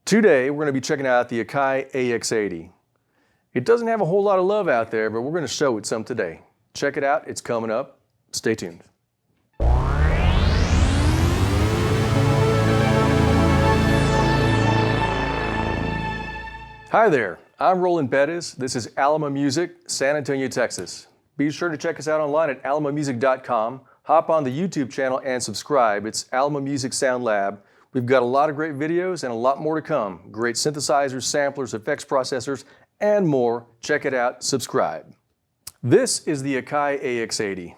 Today, we're going to be checking out the Akai AX80. It doesn't have a whole lot of love out there, but we're going to show it some today. Check it out. It's coming up. Stay tuned. Hi there. I'm Roland Bettis. This is Alamo Music, San Antonio, Texas. Be sure to check us out online at alamomusic.com. Hop on the YouTube channel and subscribe. It's Alamo Music Sound Lab. We've got a lot of great videos and a lot more to come. Great synthesizers, samplers, effects processors, and more. Check it out, subscribe. This is the Akai AX80.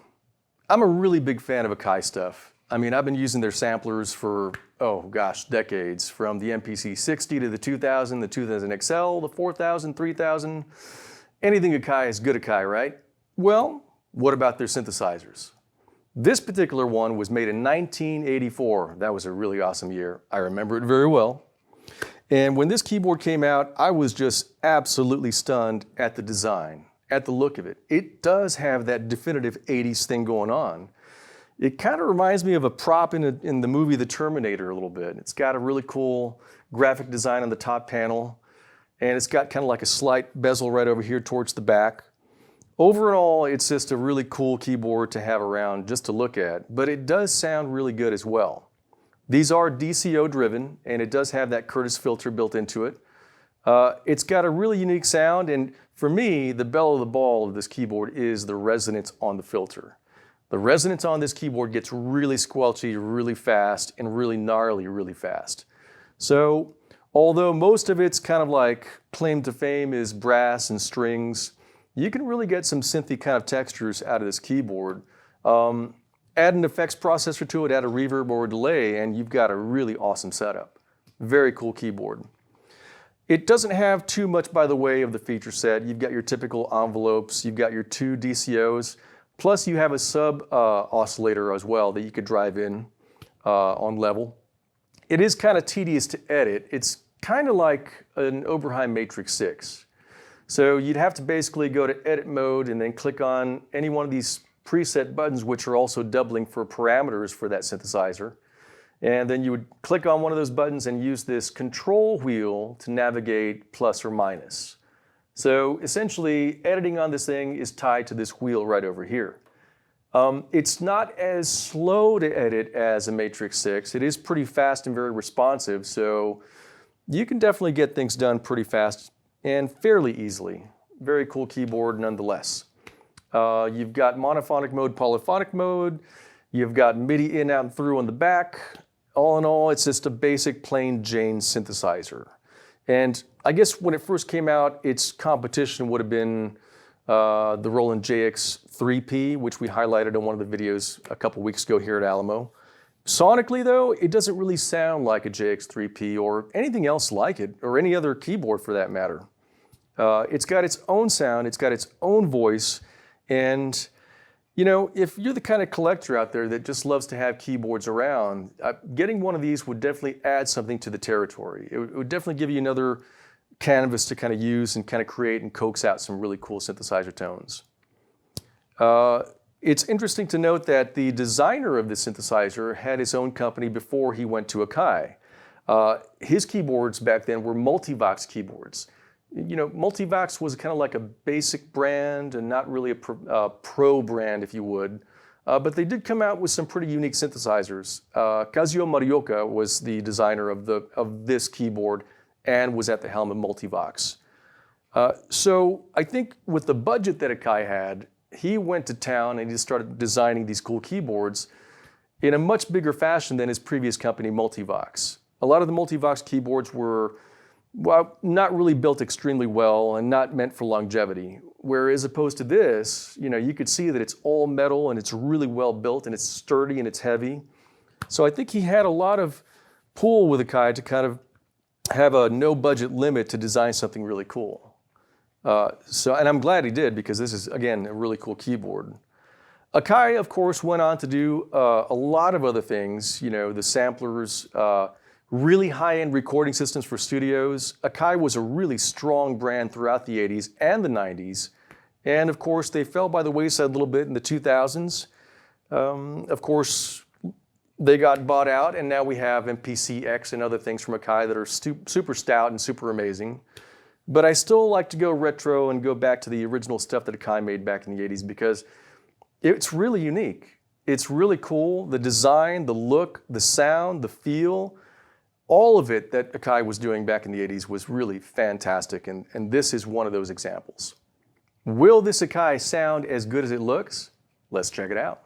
I'm a really big fan of Akai stuff. I mean, I've been using their samplers for, oh gosh, decades. From the MPC 60 to the 2000, the 2000 XL, the 4000, 3000. Anything Akai is good Akai, right? Well, what about their synthesizers? This particular one was made in 1984. That was a really awesome year. I remember it very well. And when this keyboard came out, I was just absolutely stunned at the design, at the look of it. It does have that definitive 80s thing going on. It kind of reminds me of a prop in the movie The Terminator a little bit. It's got a really cool graphic design on the top panel, and it's got kind of like a slight bezel right over here towards the back. Overall, it's just a really cool keyboard to have around just to look at, but it does sound really good as well. These are DCO driven, and it does have that Curtis filter built into it. It's got a really unique sound, and for me, the belle of the ball of this keyboard is the resonance on the filter. The resonance on this keyboard gets really squelchy really fast and really gnarly really fast. So, although most of it's kind of like claim to fame is brass and strings, you can really get some synthy kind of textures out of this keyboard. Add an effects processor to it, add a reverb or a delay, and you've got a really awesome setup. Very cool keyboard. It doesn't have too much by the way of the feature set. You've got your typical envelopes, you've got your two DCOs, plus you have a sub oscillator as well that you could drive in on level. It is kind of tedious to edit. It's kind of like an Oberheim Matrix 6. So you'd have to basically go to edit mode and then click on any one of these preset buttons, which are also doubling for parameters for that synthesizer. And then you would click on one of those buttons and use this control wheel to navigate plus or minus. So essentially, editing on this thing is tied to this wheel right over here. It's not as slow to edit as a Matrix 6. It is pretty fast and very responsive, so you can definitely get things done pretty fast and fairly easily. Very cool keyboard nonetheless. You've got monophonic mode, polyphonic mode. You've got MIDI in, out, and through on the back. All in all, it's just a basic plain Jane synthesizer. And I guess when it first came out, its competition would have been the Roland JX3P, which we highlighted in one of the videos a couple weeks ago here at Alamo. Sonically though, it doesn't really sound like a JX3P or anything else like it, or any other keyboard for that matter. It's got its own sound, it's got its own voice, and you know, if you're the kind of collector out there that just loves to have keyboards around, getting one of these would definitely add something to the territory. It would definitely give you another canvas to kind of use and kind of create and coax out some really cool synthesizer tones. It's interesting to note that the designer of the synthesizer had his own company before he went to Akai. His keyboards back then were Multivox keyboards. You know, Multivox was kind of like a basic brand and not really a pro brand, if you would. But they did come out with some pretty unique synthesizers. Kazuo Morioka was the designer of this keyboard and was at the helm of Multivox. So I think with the budget that Akai had, he went to town and he just started designing these cool keyboards in a much bigger fashion than his previous company, Multivox. A lot of the Multivox keyboards were, well, not really built extremely well and not meant for longevity. Whereas opposed to this, you know, you could see that it's all metal and it's really well built and it's sturdy and it's heavy. So I think he had a lot of pull with Akai to kind of have a no budget limit to design something really cool. And I'm glad he did, because this is, again, a really cool keyboard. Akai, of course, went on to do a lot of other things, you know, the samplers, really high-end recording systems for studios. Akai was a really strong brand throughout the 80s and the 90s. And of course, they fell by the wayside a little bit in the 2000s. Of course, They got bought out, and now we have MPC-X and other things from Akai that are super stout and super amazing. But I still like to go retro and go back to the original stuff that Akai made back in the 80s because it's really unique. It's really cool. The design, the look, the sound, the feel, all of it that Akai was doing back in the 80s was really fantastic, and this is one of those examples. Will this Akai sound as good as it looks? Let's check it out.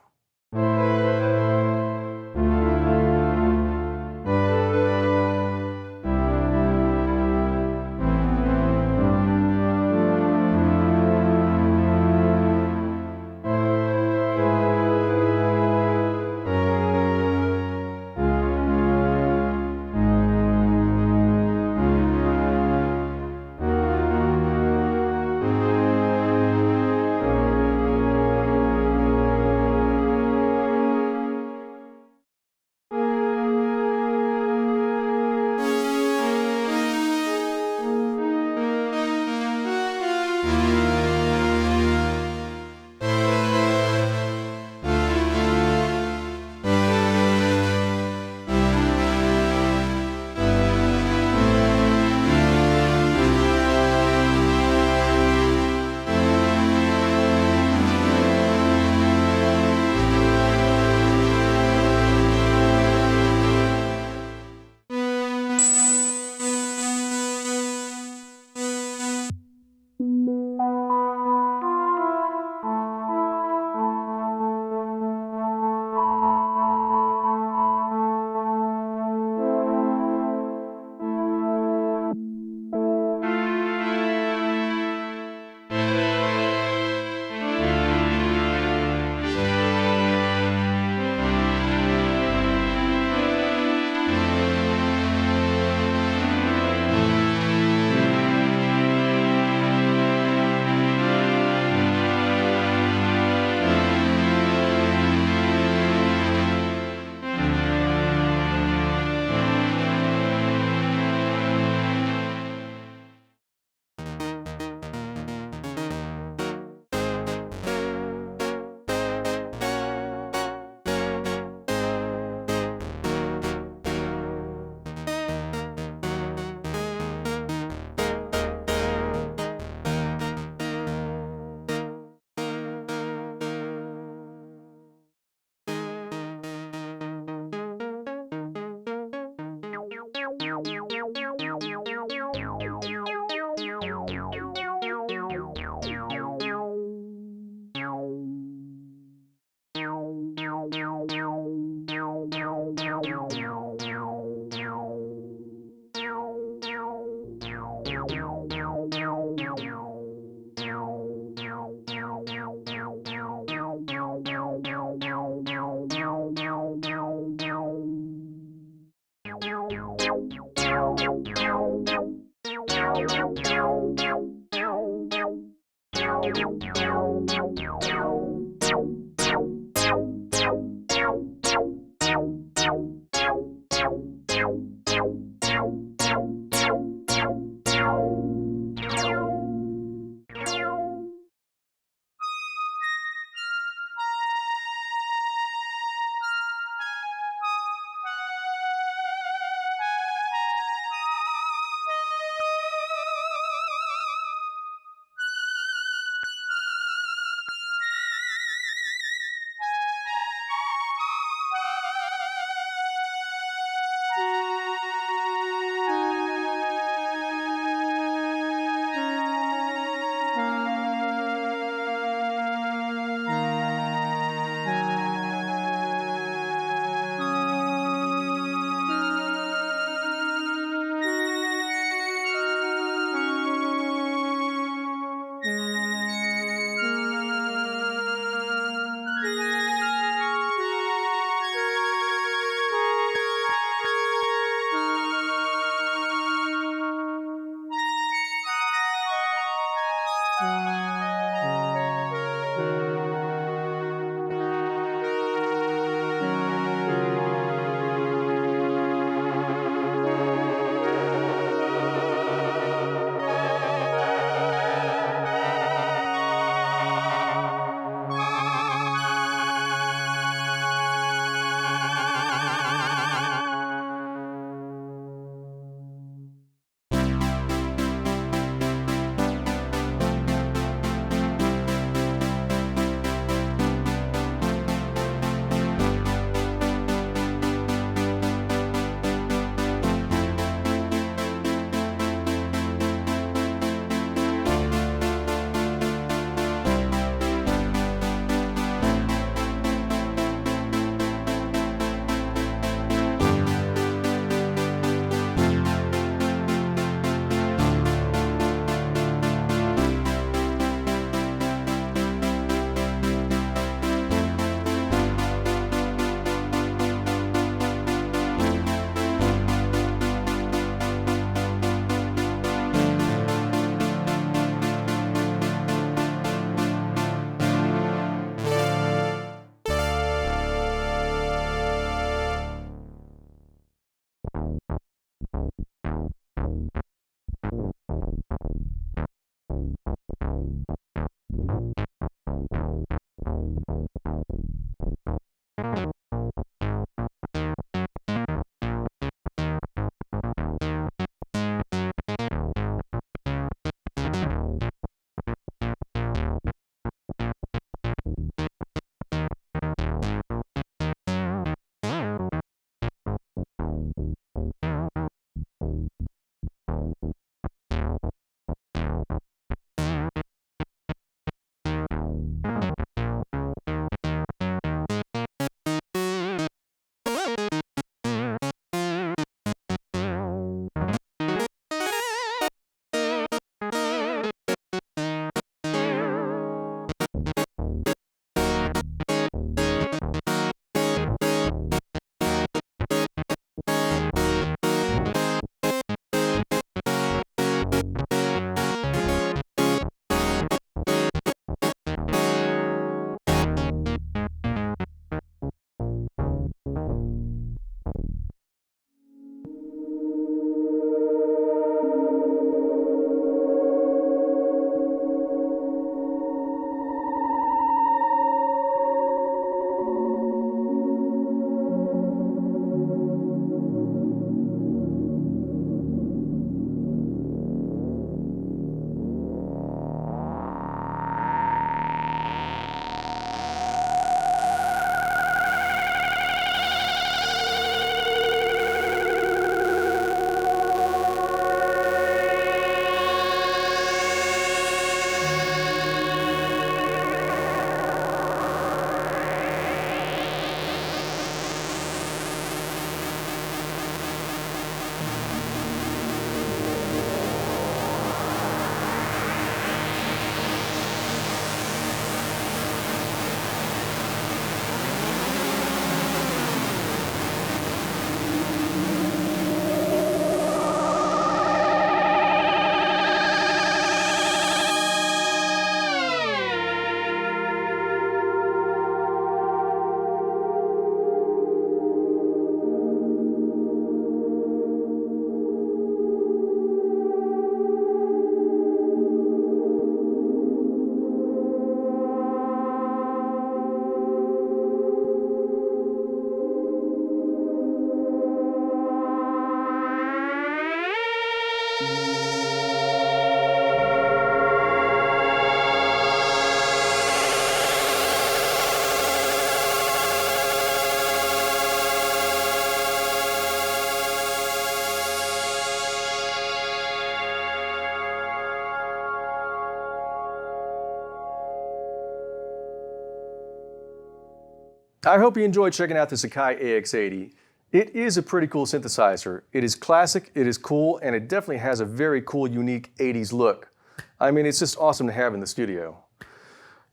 I hope you enjoyed checking out this Akai AX80. It is a pretty cool synthesizer. It is classic, it is cool, and it definitely has a very cool, unique 80s look. I mean, it's just awesome to have in the studio.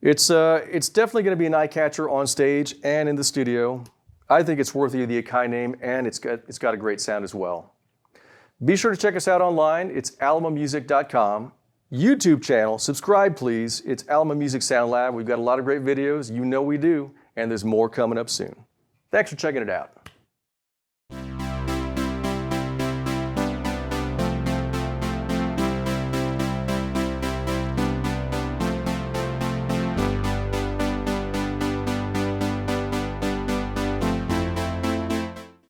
It's definitely going to be an eye catcher on stage and in the studio. I think it's worthy of the Akai name, and it's got a great sound as well. Be sure to check us out online. It's alamomusic.com. YouTube channel, subscribe please. It's Alamo Music Sound Lab. We've got a lot of great videos. You know we do. And there's more coming up soon. Thanks for checking it out.